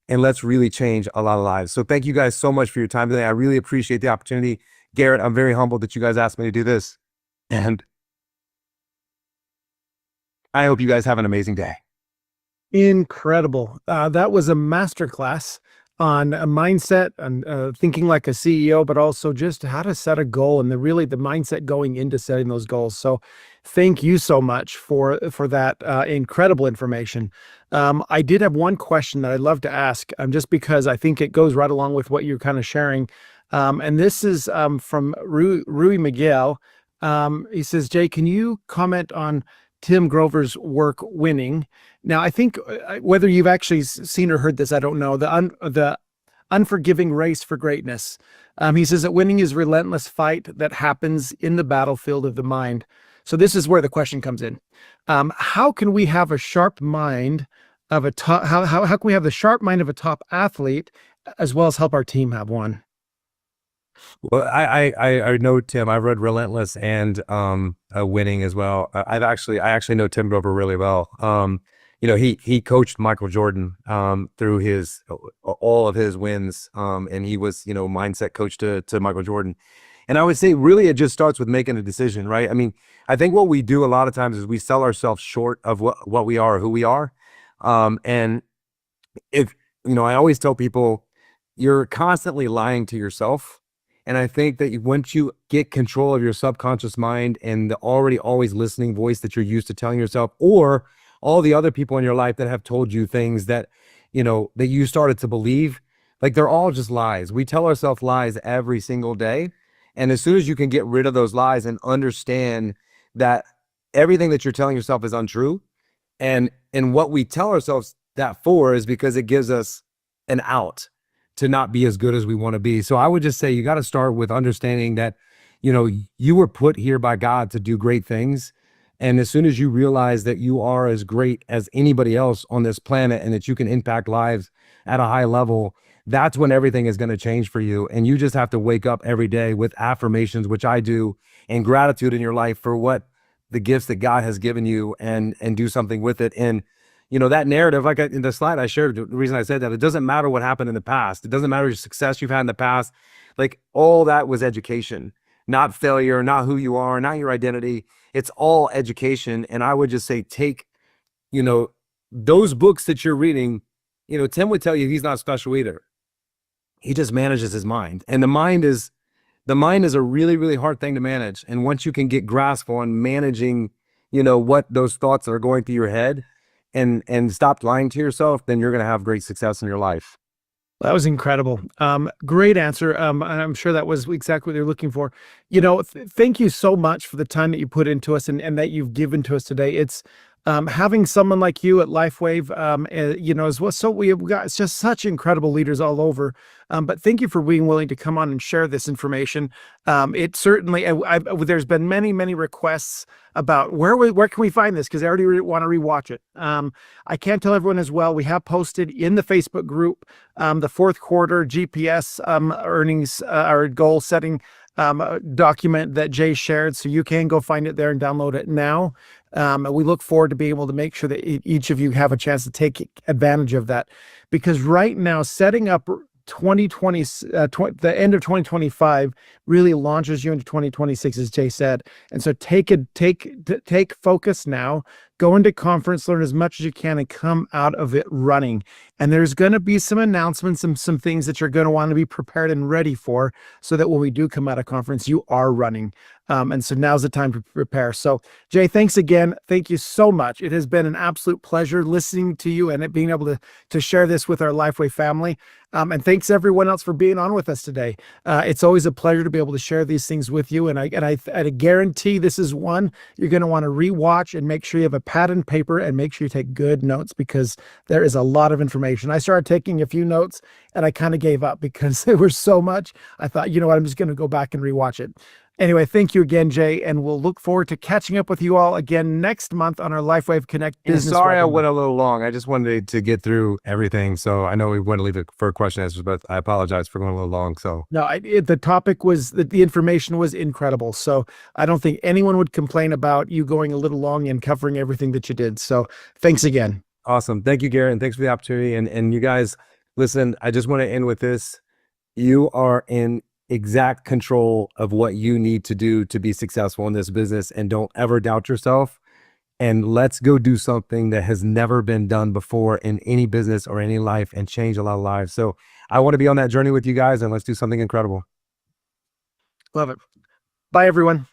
And let's really change a lot of lives. So thank you guys so much for your time today. I really appreciate the opportunity. Garrett, I'm very humbled that you guys asked me to do this. And I hope you guys have an amazing day. Incredible. That was a masterclass on a mindset and thinking like a CEO, but also just how to set a goal and the mindset going into setting those goals. So thank you so much for that incredible information. I did have one question that I'd love to ask, just because I think it goes right along with what you're kind of sharing. And this is from Rui Miguel. He says, Jay, can you comment on Tim Grover's work, Winning? Now, I think whether you've actually seen or heard this, I don't know, the unforgiving race for greatness. He says that winning is a relentless fight that happens in the battlefield of the mind. So this is where the question comes in. How can we have a sharp mind of a top, how can we have the sharp mind of a top athlete as well as help our team have one? Well, I know Tim. I've read Relentless and Winning as well. I actually know Tim Grover really well. He coached Michael Jordan through all of his wins, and he was mindset coach to Michael Jordan. And I would say really it just starts with making a decision, right? I mean, I think what we do a lot of times is we sell ourselves short of what we are, who we are. And if I always tell people, you're constantly lying to yourself. And I think that once you get control of your subconscious mind and the already always listening voice that you're used to telling yourself, or all the other people in your life that have told you things that, that you started to believe, like they're all just lies. We tell ourselves lies every single day. And as soon as you can get rid of those lies and understand that everything that you're telling yourself is untrue, and what we tell ourselves that for is because it gives us an out to not be as good as we want to be. So I would just say you got to start with understanding that, you were put here by God to do great things. And as soon as you realize that you are as great as anybody else on this planet and that you can impact lives at a high level, that's when everything is going to change for you. And you just have to wake up every day with affirmations, which I do, and gratitude in your life for what the gifts that God has given you, and do something with it. And that narrative, like in the slide I shared, the reason I said that, it doesn't matter what happened in the past. It doesn't matter your success you've had in the past. Like all that was education, not failure, not who you are, not your identity. It's all education. And I would just say, take, those books that you're reading, Tim would tell you he's not special either. He just manages his mind. And the mind is a really, really hard thing to manage. And once you can get grasp on managing, what those thoughts are going through your head, and stop lying to yourself, then you're going to have great success in your life. That was incredible. Great answer. And I'm sure that was exactly what you're looking for. Thank you so much for the time that you put into us and that you've given to us today. It's Having someone like you at Lifewave, you know, as well. So we've got just such incredible leaders all over. But thank you for being willing to come on and share this information. It certainly, there's been many requests about where can we find this? Because I already want to rewatch it. I can't tell everyone as well. We have posted in the Facebook group the fourth quarter GPS earnings or goal setting document that Jay shared. So you can go find it there and download it now. We look forward to being able to make sure that each of you have a chance to take advantage of that, because right now setting up 2020, the end of 2025 really launches you into 2026, as Jay said. And so take focus now, go into conference, learn as much as you can, and come out of it running. And there's going to be some announcements and some things that you're going to want to be prepared and ready for, so that when we do come out of conference, you are running. And so now's the time to prepare. So Jay, thanks again. Thank you so much. It has been an absolute pleasure listening to you and being able to share this with our Lifeway family. And thanks everyone else for being on with us today. It's always a pleasure to be able to share these things with you. And I guarantee this is one you're going to want to rewatch, and make sure you have a pad and paper, and make sure you take good notes, because there is a lot of information. I started taking a few notes and I kind of gave up because there was so much. I thought, you know what, I'm just going to go back and rewatch it. Anyway, thank you again, Jay, and we'll look forward to catching up with you all again next month on our Lifewave Connect Business. Sorry, I webinar. went a little long. I just wanted to get through everything. So I know we want to leave it for question answers, but I apologize for going a little long. So no, the topic was the information was incredible. So I don't think anyone would complain about you going a little long and covering everything that you did. So thanks again. Awesome. Thank you, Garrett. And thanks for the opportunity. And you guys, listen, I just want to end with this. You are in exact control of what you need to do to be successful in this business, and don't ever doubt yourself. And let's go do something that has never been done before in any business or any life, and change a lot of lives. So I want to be on that journey with you guys, and let's do something incredible. Love it. Bye, everyone.